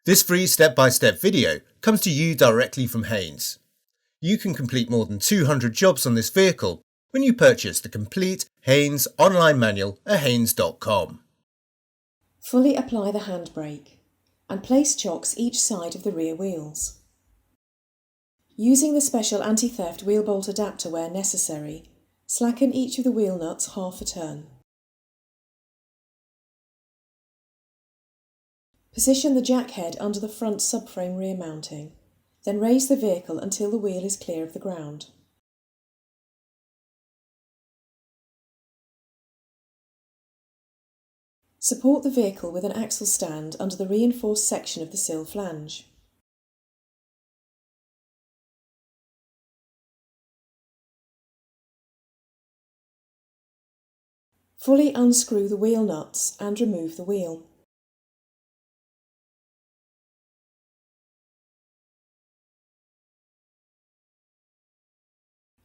This free step-by-step video comes to you directly from Haynes. You can complete more than 200 jobs on this vehicle when you purchase the complete Haynes online manual at haynes.com. Fully apply the handbrake and place chocks each side of the rear wheels. Using the special anti-theft wheel bolt adapter where necessary, slacken each of the wheel nuts half a turn. Position the jack head under the front subframe rear mounting, then raise the vehicle until the wheel is clear of the ground. Support the vehicle with an axle stand under the reinforced section of the sill flange. Fully unscrew the wheel nuts and remove the wheel.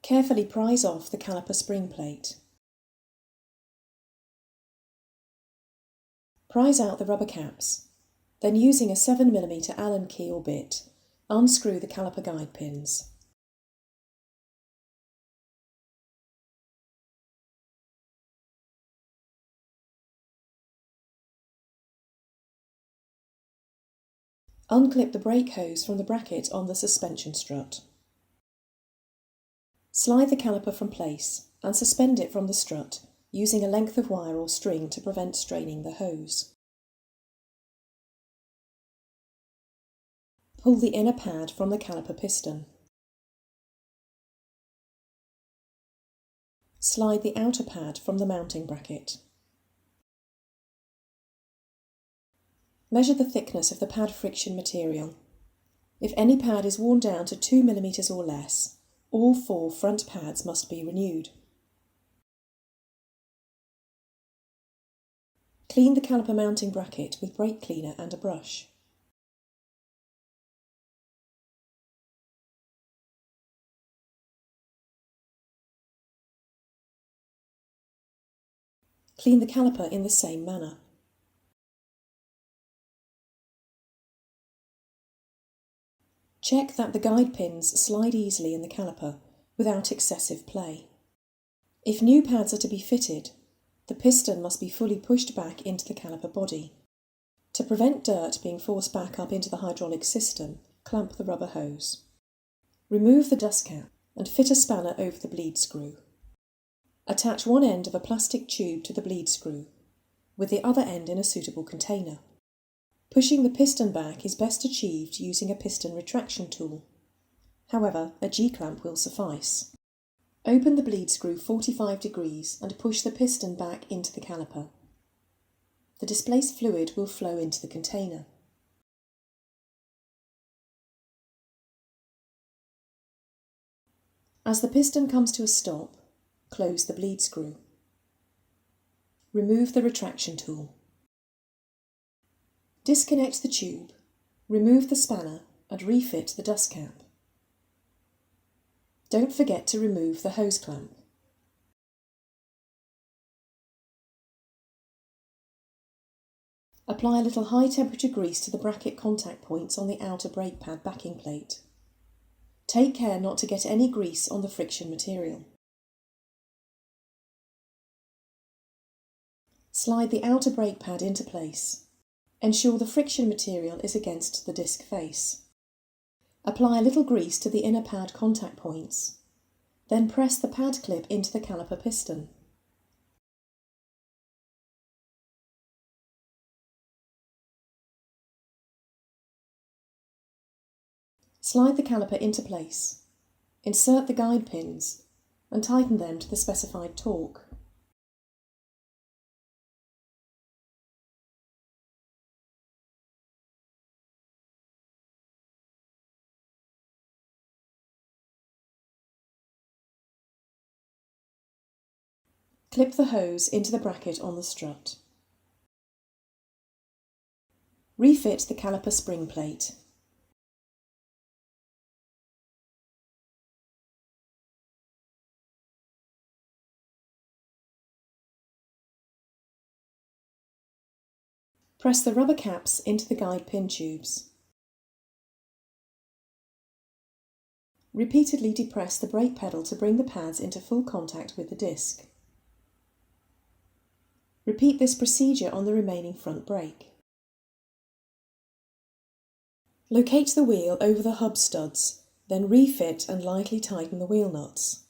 Carefully prise off the caliper spring plate. Prise out the rubber caps, then using a 7mm Allen key or bit, unscrew the caliper guide pins. Unclip the brake hose from the bracket on the suspension strut. Slide the caliper from place and suspend it from the strut using a length of wire or string to prevent straining the hose. Pull the inner pad from the caliper piston. Slide the outer pad from the mounting bracket. Measure the thickness of the pad friction material. If any pad is worn down to 2mm or less, all 4 front pads must be renewed. Clean the caliper mounting bracket with brake cleaner and a brush. Clean the caliper in the same manner. Check that the guide pins slide easily in the caliper without excessive play. If new pads are to be fitted, the piston must be fully pushed back into the caliper body. To prevent dirt being forced back up into the hydraulic system, clamp the rubber hose. Remove the dust cap and fit a spanner over the bleed screw. Attach one end of a plastic tube to the bleed screw, with the other end in a suitable container. Pushing the piston back is best achieved using a piston retraction tool. However, a G-clamp will suffice. Open the bleed screw 45 degrees and push the piston back into the caliper. The displaced fluid will flow into the container. As the piston comes to a stop, close the bleed screw. Remove the retraction tool. Disconnect the tube, remove the spanner and refit the dust cap. Don't forget to remove the hose clamp. Apply a little high temperature grease to the bracket contact points on the outer brake pad backing plate. Take care not to get any grease on the friction material. Slide the outer brake pad into place. Ensure the friction material is against the disc face. Apply a little grease to the inner pad contact points. Then press the pad clip into the caliper piston. Slide the caliper into place. Insert the guide pins and tighten them to the specified torque. Clip the hose into the bracket on the strut. Refit the caliper spring plate. Press the rubber caps into the guide pin tubes. Repeatedly depress the brake pedal to bring the pads into full contact with the disc. Repeat this procedure on the remaining front brake. Locate the wheel over the hub studs, then refit and lightly tighten the wheel nuts.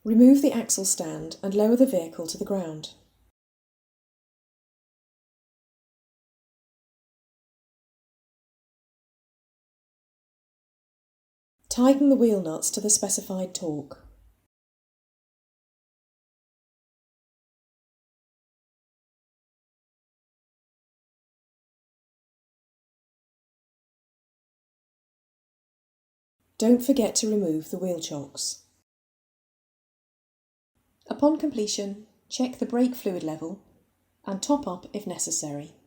Remove the axle stand and lower the vehicle to the ground. Tighten the wheel nuts to the specified torque. Don't forget to remove the wheel chocks. Upon completion, check the brake fluid level and top up if necessary.